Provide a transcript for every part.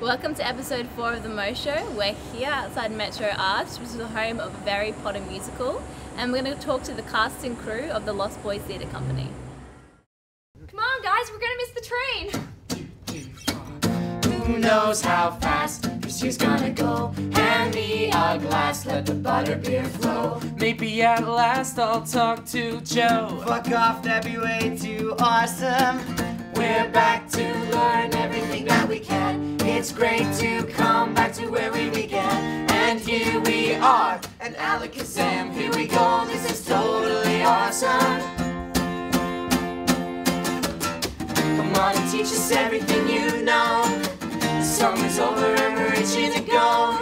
Welcome to episode 4 of The Mo Show. We're here outside Metro Arts, which is the home of a very Potter musical, and we're going to talk to the cast and crew of the Lost Boys Theatre Company. Come on guys, we're going to miss the train! Who knows how fast this year's gonna go? Hand me a glass, let the butterbeer flow. Maybe at last I'll talk to Joe. Fuck off, that'd be way too awesome. We're back to learn everything that we can. It's great to come back to where we began. And here we are, and Alec and Sam, here we go. This is totally awesome. Come on and teach us everything you know. The song is over and we're itching to go.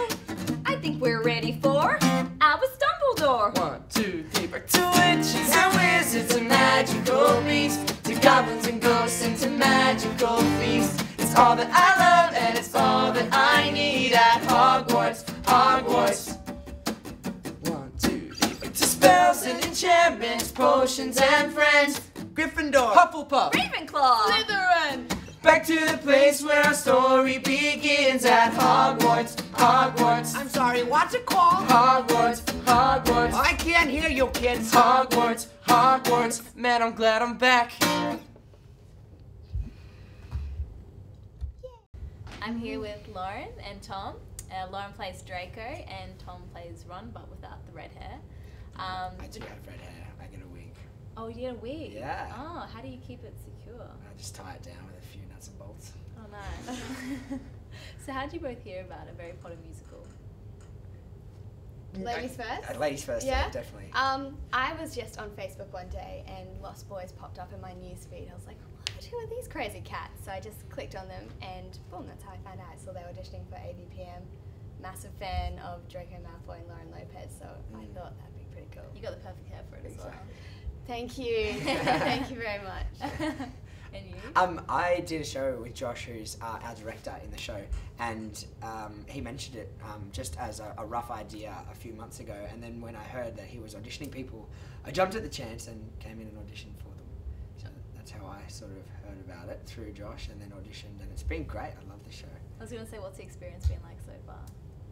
I think we're ready for Albus Dumbledore! 1, 2, 3, back to witches And wizards and magical beasts, to goblins and ghosts and to magical feasts. It's all that I love and it's all that I need at Hogwarts, Hogwarts. 1, 2, 3, back To spells and enchantments, potions and friends. Gryffindor, Hufflepuff, Ravenclaw! Slytherin! back to the place where our story begins at Hogwarts, Hogwarts. I'm sorry, what's it called? Hogwarts, Hogwarts. I can't hear you, kids. Hogwarts, Hogwarts. Man, I'm glad I'm back. I'm here with Lauren and Tom. Lauren plays Draco and Tom plays Ron, but without the red hair. I do have red hair. I get a wig. Oh, you get a wig? Yeah. Oh, how do you keep it secure? I just tie it down with a few nuts and bolts. Oh, nice. So how did you both hear about a very Potter musical? Ladies first? Ladies first, Yeah? definitely. I was just on Facebook one day and Lost Boys popped up in my newsfeed. I was like, what? Who are these crazy cats? So I just clicked on them and boom, that's how I found out. I saw they were auditioning for AVPM. Massive fan of Draco Malfoy and Lauren Lopez, so I thought that'd be pretty cool. You got the perfect hair for it as well. Thank you. Thank you very much. And you? I did a show with Josh, who's our director in the show, and he mentioned it just as a rough idea a few months ago, and then when I heard that he was auditioning people, I jumped at the chance and came in and auditioned for them. So that's how I sort of heard about it, through Josh, and then auditioned, and it's been great. I love the show. I was going to say, what's the experience been like so far?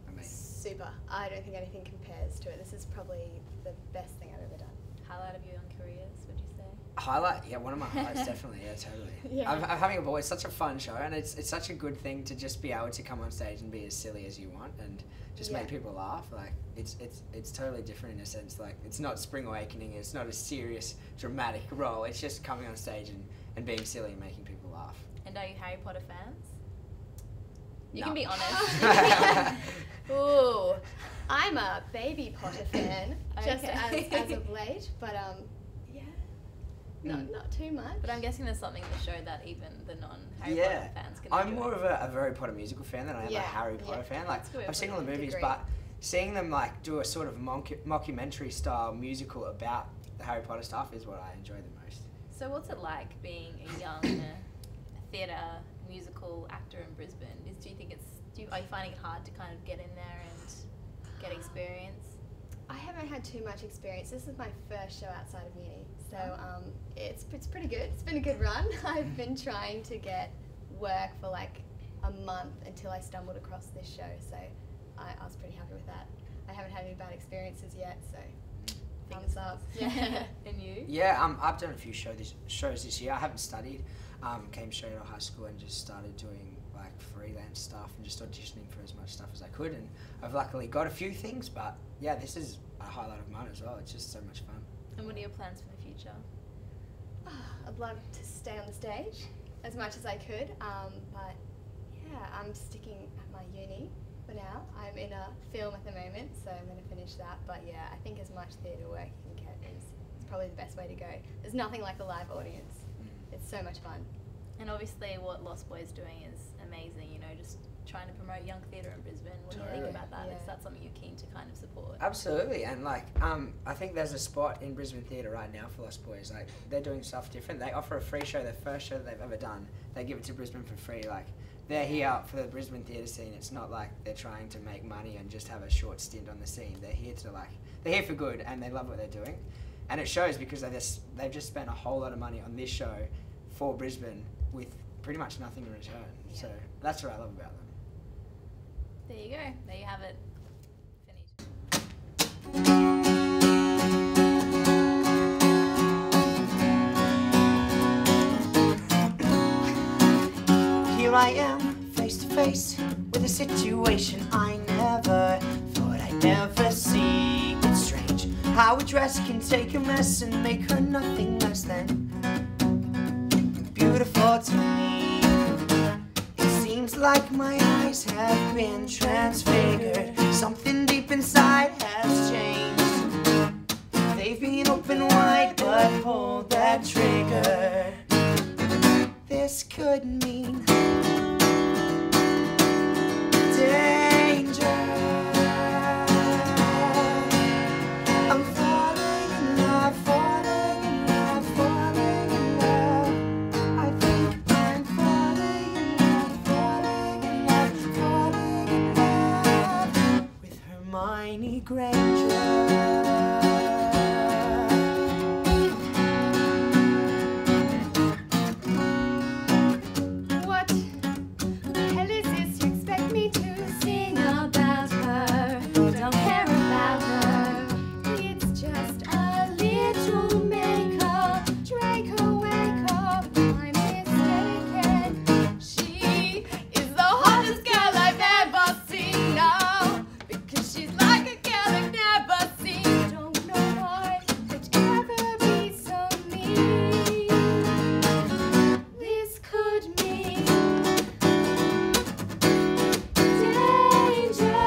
Amazing. Super. I don't think anything compares to it. This is probably the best thing I've ever done. Highlight of your young careers, would you say? Highlight, yeah, one of my highlights, definitely, yeah, totally. Yeah. I'm having a ball. It's such a fun show, and it's such a good thing to just be able to come on stage and be as silly as you want, and just make people laugh. Like it's totally different in a sense. Like it's not Spring Awakening. It's not a serious, dramatic role. It's just coming on stage and being silly and making people laugh. And are you Harry Potter fans? You No. can be honest. Ooh, I'm a baby Potter fan, just Okay. as of late, but yeah, not too much. But I'm guessing there's something in the show that even the non-Harry Yeah, Potter fans can I'm enjoy. more of a very Potter musical fan than I am a Yeah, Harry Potter fan. Like That's good. I've seen all the movies, Agree. but seeing them like do a sort of mockumentary style musical about the Harry Potter stuff is what I enjoy the most. So what's it like being a young theatre musical actor in Brisbane? Do you think are you finding it hard to kind of get in there and get experience? I haven't had too much experience. This is my first show outside of uni, so it's pretty good. It's been a good run. I've been trying to get work for like a month until I stumbled across this show, so I was pretty happy with that. I haven't had any bad experiences yet, so thumbs up. Yeah. And you? Yeah, I've done a few shows this year. I haven't studied. Came straight out of high school and just started doing like freelance stuff and just auditioning for as much stuff as I could. And I've luckily got a few things, but yeah, this is a highlight of mine as well. It's just so much fun. And what are your plans for the future? I'd love to stay on the stage as much as I could, but yeah, I'm sticking at my uni for now. I'm in a film at the moment, so I'm going to finish that. But yeah, I think as much theatre work you can get is probably the best way to go. There's nothing like a live audience. It's so much fun. And obviously what Lost Boys doing is amazing, you know, just trying to promote young theatre in Brisbane. What do you think about that? Yeah. Is that something you're keen to kind of support? Absolutely, and like I think there's a spot in Brisbane Theatre right now for Lost Boys. Like they're doing stuff different. They offer a free show, their first show that they've ever done. They give it to Brisbane for free. Like they're here for the Brisbane theatre scene. It's not like they're trying to make money and just have a short stint on the scene. They're here for good, and they love what they're doing, and it shows because they've just spent a whole lot of money on this show for Brisbane with pretty much nothing in return. So that's what I love about them. There you go. There you have it. Finished. Here I am, face to face with a situation I never thought I'd never see. It's strange how a dress can take a mess and make her nothing less than beautiful to me. It seems like my eyes have been transfigured. Something deep inside has changed. They've been open wide, but pull that trigger. This could mean danger. I'm falling in love, falling in love, falling in love. I think I'm falling in love, falling in love, falling in love with Hermione Granger. What the hell is this? You expect me to sing about her? Don't care about her. It's just a little makeup. Draco, wake up. I'm mistaken. She is the hottest girl I've ever seen now. Because she's like a girl I've never seen. Don't know why could ever be so mean. This could mean danger.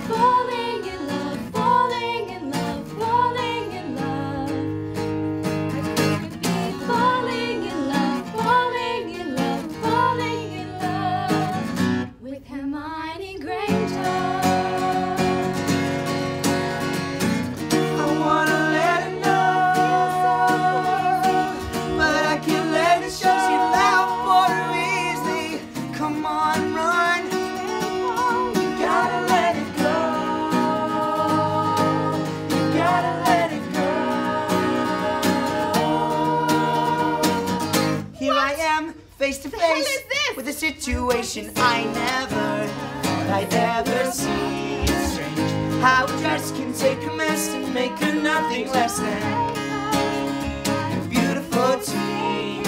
Falling in love, falling in love, falling in love. I could be falling in love, falling in love, falling in love with Hermione Granger. I wanna let her know, but I can't let her show. She laughed for her easily. Come on, run. You gotta let it go. You gotta let it go. Here I am, face to hell face is this? with a situation I never thought I'd ever see. It's strange how a dress can take a mess and make her nothing less than beautiful to me.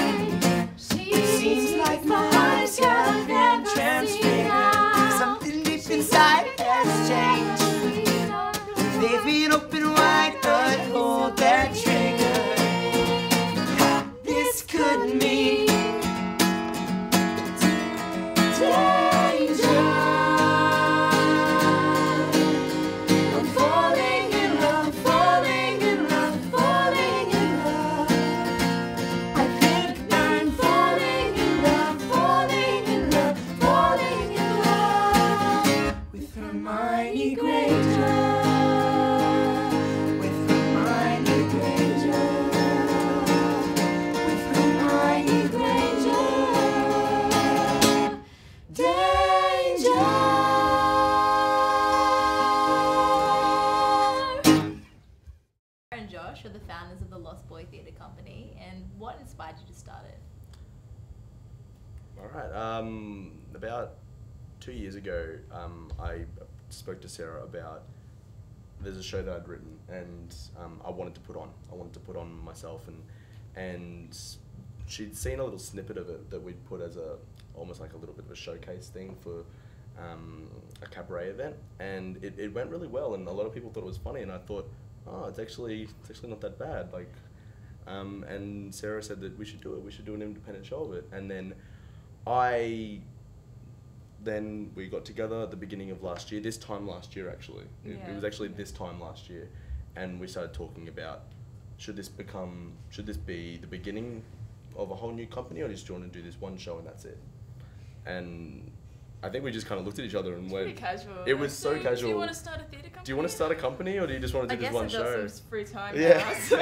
It seems like my eyes have been transfigured. Something deep inside has changed. They've been open wide, but hold that trigger. This could mean danger. I'm falling in love, falling in love, falling in love. I think I'm falling in love, falling in love, falling in love with Hermione Granger. With Hermione Granger. With Hermione Granger. Danger. Sarah and Josh are the founders of the Lost Boy Theatre Company, and what inspired you to start it? All right. About 2 years ago, I spoke to Sarah about there's a show that I'd written, and I wanted to put on. I wanted to put on myself, and she'd seen a little snippet of it that we'd put as almost like a little bit of a showcase thing for a cabaret event, and it went really well, and a lot of people thought it was funny, and I thought, oh, it's actually not that bad. Like, and Sarah said that we should do it. We should do an independent show of it, and then we got together at the beginning of last year, this time last year actually. It was actually this time last year, and we started talking about should this be the beginning of a whole new company, or just do you want to do this one show and that's it? And I think we just kind of looked at each other and went. Pretty casual. It was so casual. Do you want to start a theatre company? Do you want to start a company, or do you just want to do this one I show? guess I've got some free time Yeah. now, so.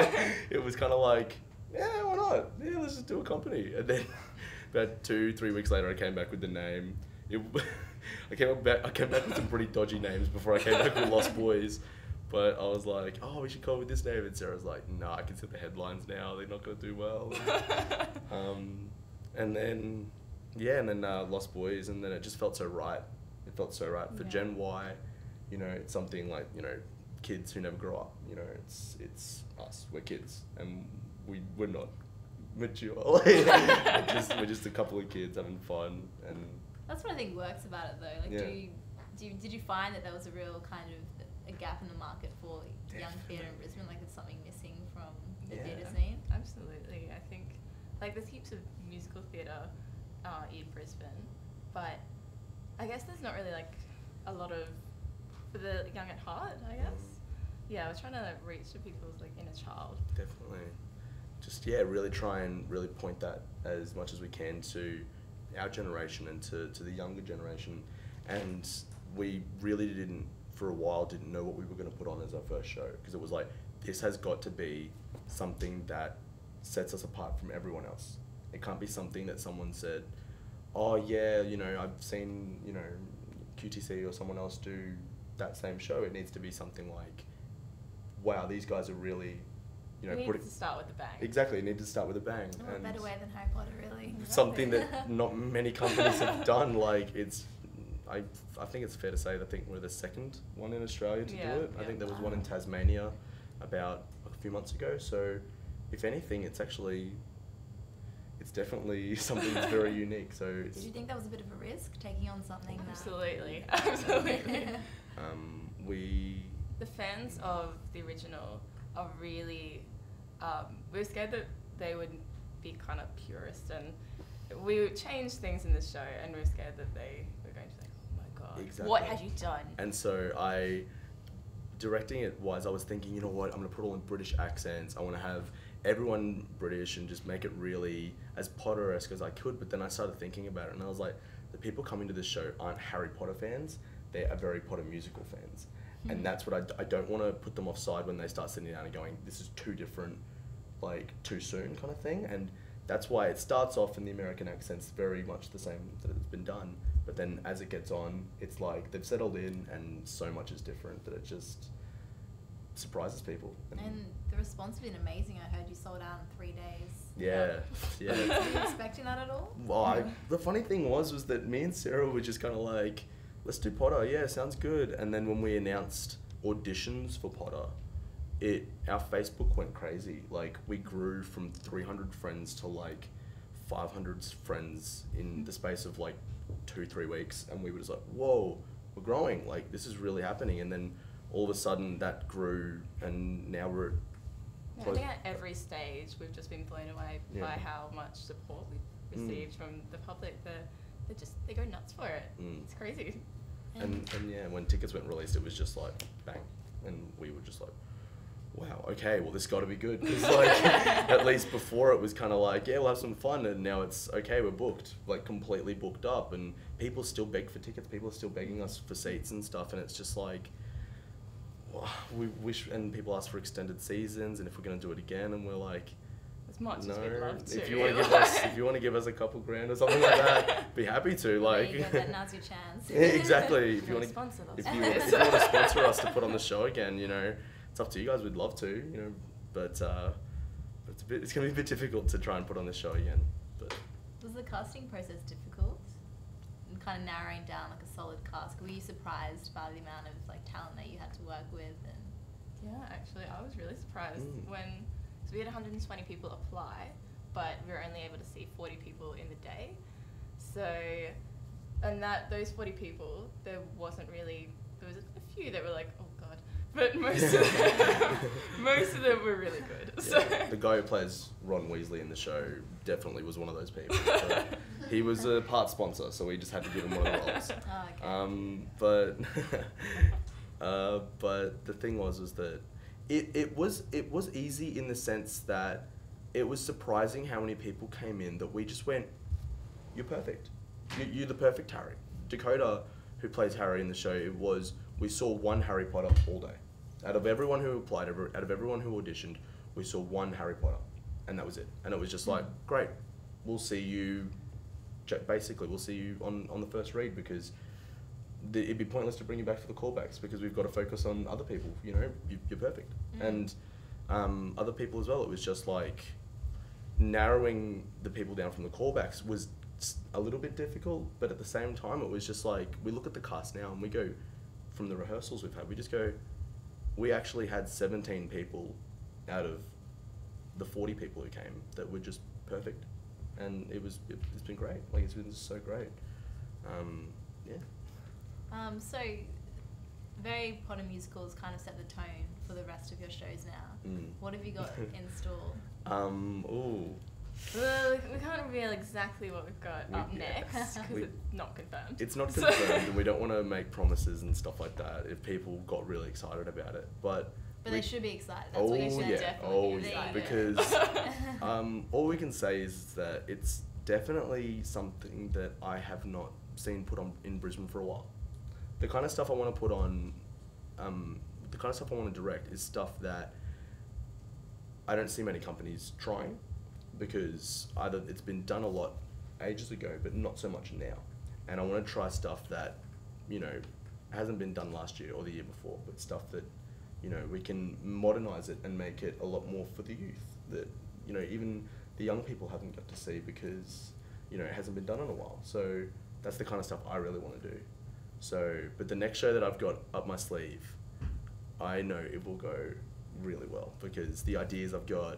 It was kind of like, yeah, why not? Yeah, let's just do a company. And then about 2-3 weeks later, I came back with the name. I came back with some pretty dodgy names before I came back with Lost Boys. But I was like, oh, we should go with this name. And Sarah's like, no, I can set the headlines now. They're not going to do well. And then yeah, and then Lost Boys, and then it just felt so right. It felt so right for Yeah. Gen Y. You know, it's something like, you know, kids who never grow up. You know, it's us. We're kids, and we're not mature. We're just a couple of kids having fun, and That's what I think works about it though. Like, Yeah. did you find that there was a real kind of a gap in the market for young theatre in Brisbane? Like, it's something missing from the Yeah. theatre scene? Absolutely. I think, like, there's heaps of musical theatre in Brisbane, but I guess there's not really, like, a lot of, for the young at heart, I guess. Yeah, I was trying to reach to people's, like, inner child. definitely just, yeah, really try and really point that as much as we can to our generation and to the younger generation. And we really didn't, for a while, didn't know what we were going to put on as our first show, because it was like, this has got to be something that sets us apart from everyone else. It can't be something that someone said, oh yeah, you know, I've seen, you know, QTC or someone else do that same show. It needs to be something like, wow, these guys are really, you know, We putting... need to start with a bang. Exactly, you need to start with a bang. Oh, what and better way than Harry Potter, really? something that not many companies have done. Like, it's, I think it's fair to say that I think we're the second one in Australia to Yeah, do it. I yeah. think there was one in Tasmania about a few months ago. So, if anything, it's definitely something that's very unique. So it's, Did you think that was a bit of a risk, taking on something that... Absolutely. Absolutely. we The fans of the original are really, we were scared that they would be kind of purist, and we would change things in the show, and we were scared that they were going to be like, oh my god, Exactly. what have you done? And so directing it wise, I was thinking, you know what, I'm going to put all in British accents. I want to have everyone British and just make it really as Potter-esque as I could. But then I started thinking about it, and I was like, the people coming to this show aren't Harry Potter fans. They are Harry Potter musical fans. And that's what I don't want to put them offside when they start sitting down and going, this is too different, like too soon kind of thing. And that's why it starts off in the American accents very much the same that it's been done. But then as it gets on, it's like they've settled in, and so much is different that it just surprises people. And the response has been amazing. I heard you sold out in 3 days. Yeah, yeah. Were you expecting that at all? Well, the funny thing was that me and Sarah were just kind of like, let's do Potter, yeah, sounds good. And then when we announced auditions for Potter, our Facebook went crazy. Like, we grew from 300 friends to like 500 friends in the space of like 2-3 weeks, and we were just like, whoa, we're growing, like this is really happening. And then all of a sudden that grew, and now we're at Yeah, I think at every stage we've just been blown away Yeah. by how much support we've received from the public. They go nuts for it. It's crazy. and yeah, when tickets went released, it was just like bang, and we were just like, wow, okay, well this got to be good, because like at least before it was kind of like, yeah, we'll have some fun, and now it's okay, we're booked, like completely booked up, and people still beg for tickets, people are still begging us for seats and stuff, and it's just like, we wish, and people ask for extended seasons, and if we're going to do it again, and we're like, As much no, as we'd love to. if you want to give us a couple grand or something like that, be happy to. Like, There you go, now's your chance. yeah, exactly. If you want to sponsor us. if you want to sponsor us to put on the show again, you know, it's up to you guys. We'd love to, you know, but it's going to be a bit difficult to try and put on the show again. But Was the casting process difficult? And kind of narrowing down like a solid cast. Were you surprised by the amount of like talent that you had to work with? And Yeah, actually, I was really surprised when, so we had 120 people apply, but we were only able to see 40 people in the day. So, and those 40 people, there was a few that were like, oh god, but most of them were really good. yeah, So the guy who plays Ron Weasley in the show definitely was one of those people. So he was a part sponsor, so we just had to give him one of the roles. oh, okay. But the thing was that it was easy in the sense that it was surprising how many people came in that we just went, you're perfect. You're the perfect Harry. Dakota, who plays Harry in the show, we saw one Harry Potter all day. Out of everyone who applied, out of everyone who auditioned, we saw one Harry Potter, and that was it. And it was just like, great, we'll see you. Basically, we'll see you on the first read, because it'd be pointless to bring you back for the callbacks, because we've got to focus on other people. You know, you're perfect, and other people as well. It was just like narrowing the people down from the callbacks was a little bit difficult, but at the same time, it was just like, we look at the cast now and we go, from the rehearsals we've had, we just go, we actually had 17 people out of the 40 people who came that were just perfect. And it's been great. Like, it's been so great. Yeah. So, Very Potter Musicals kind of set the tone for the rest of your shows now. What have you got in store? Ooh. Well, we can't reveal exactly what we've got up Yes. next because it's not confirmed. It's not confirmed, and we don't want to make promises and stuff like that if people got really excited about it. But they should be excited. That's what you should yeah, definitely be yeah, excited. because all we can say is that it's definitely something that I have not seen put on in Brisbane for a while. The kind of stuff I want to put on, the kind of stuff I want to direct is stuff that I don't see many companies trying, because either it's been done a lot ages ago, but not so much now. And I want to try stuff that, you know, hasn't been done last year or the year before, but stuff that, you know, we can modernize it and make it a lot more for the youth, that, you know, even the young people haven't got to see because, you know, it hasn't been done in a while. So that's the kind of stuff I really want to do. So, but the next show that I've got up my sleeve, I know it will go really well, because the ideas I've got,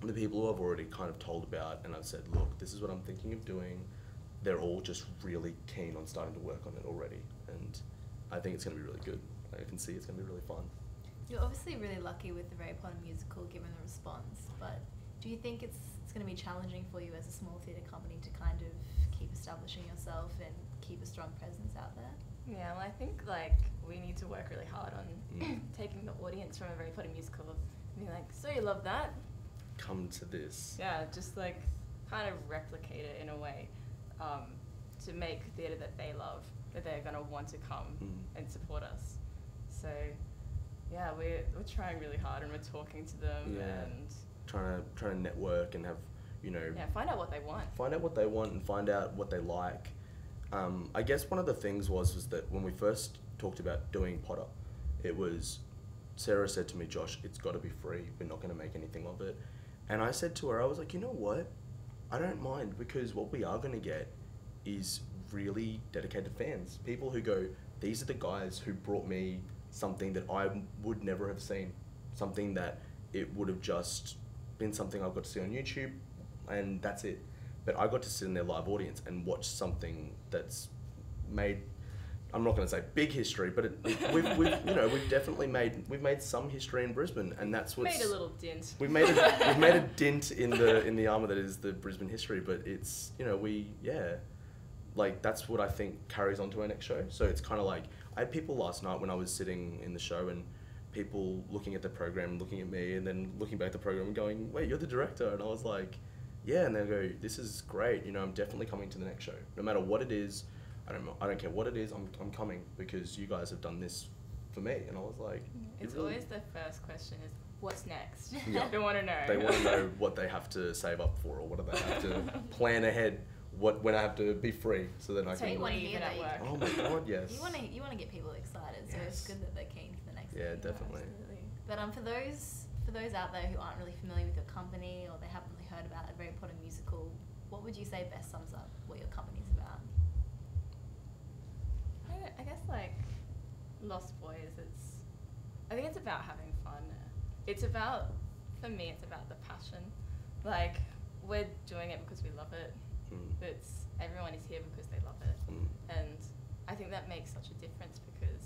the people who I've already kind of told about, and I've said, look, this is what I'm thinking of doing, they're all just really keen on starting to work on it already. And I think it's going to be really good. I can see it's going to be really fun. You're obviously really lucky with the Very Potter Musical, given the response, but do you think it's going to be challenging for you as a small theatre company to kind of keep establishing yourself and keep a strong presence out there? Yeah, well, I think like we need to work really hard on taking the audience from a Very Potter Musical and be like, so you love that? Come to this. Yeah, just like kind of replicate it in a way, to make theatre that they love, that they're gonna want to come and support us. So yeah, we're trying really hard and we're talking to them and trying to network and have, you know, find out what they want. Find out what they want and find out what they like. I guess one of the things was that when we first talked about doing Potter, it was, Sarah said to me, Josh, it's got to be free. We're not going to make anything of it. And I said to her, I was like, you know what? I don't mind, because what we are going to get is really dedicated fans. People who go, these are the guys who brought me something that I would never have seen. Something that it would have just been something I've got to see on YouTube, and that's it. But I got to sit in their live audience and watch something that's made, I'm not going to say big history, but we've you know, we've made some history in Brisbane, and that's what's made a little dent. We've made a dent in the armour that is the Brisbane history, but it's, you know, like that's what I think carries on to our next show. So it's kind of like, I had people last night when I was sitting in the show, and people looking at the program, looking at me, and then looking back at the program and going, wait, you're the director? And I was like, yeah. And they go, this is great, you know, I'm definitely coming to the next show, no matter what it is. I don't care what it is, I'm coming, because you guys have done this for me. And I was like, it's really? always the first question is, what's next? Yeah. They want to know. They want to know what they have to save up for, or what do they have to plan ahead, when I have to be free, so that I So can. you want to hear that? work. Oh my God, yes. You want to get people excited, so it's Yes. good that they're keen for the next. Yeah, thing. definitely. Absolutely. But for those out there who aren't really familiar with your company, or they haven't really heard about a Very Potter Musical, what would you say best sums up what your company's about? I guess like Lost Boys, I think it's about having fun. It's about, for me, it's about the passion. Like, we're doing it because we love it. Everyone is here because they love it. And I think that makes such a difference, because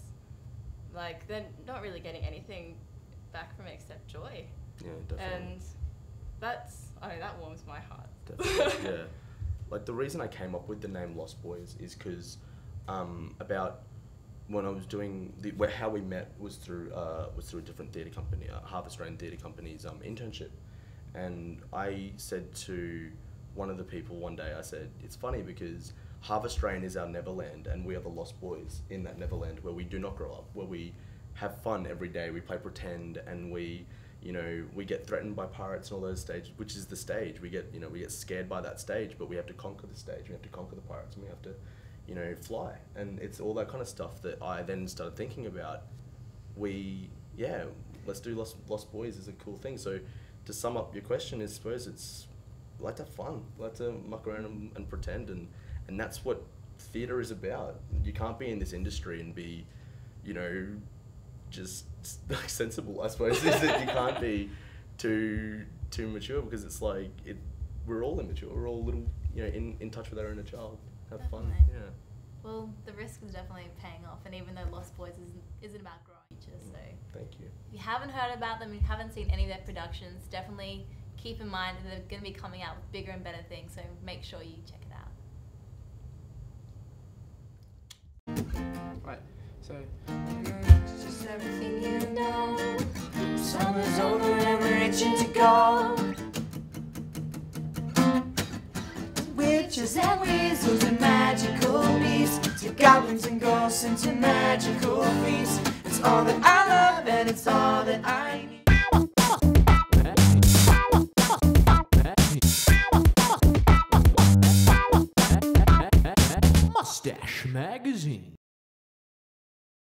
like they're not really getting anything back from it except joy. Yeah, definitely. And that warms my heart. Definitely, yeah. Like, the reason I came up with the name Lost Boys is because about when I was doing how we met was through a different theatre company, Harvest Rain Theatre Company's internship. And I said to one of the people one day, I said, it's funny because Harvest Rain is our Neverland, and we are the Lost Boys in that Neverland, where we do not grow up, where we have fun every day, we play pretend, and we get threatened by pirates and all those stages, which is the stage. We get scared by that stage, but we have to conquer the stage, we have to conquer the pirates, and we have to, fly. And it's all that kind of stuff that I then started thinking about. Let's do Lost Boys is a cool thing. So to sum up your question, I suppose it's like to have fun, like to muck around and pretend, and that's what theatre is about. You can't be in this industry and be, you know, just like sensible, I suppose. Is that you can't be too mature, because it's like we're all immature. We're all little, you know, in touch with our inner child. Have fun, Definitely. yeah. Well, the risk is definitely paying off, and even though Lost Boys isn't about growing features, so Thank you. if you haven't heard about them, you haven't seen any of their productions, definitely keep in mind that they're going to be coming out with bigger and better things, so make sure you check it out. Right. So Just everything you know. Summer's over and we're itching to go. Witches and wizards and magical beasts, to goblins and ghosts and to magical feasts. It's all that I love and it's all that I need. Mustache Magazine.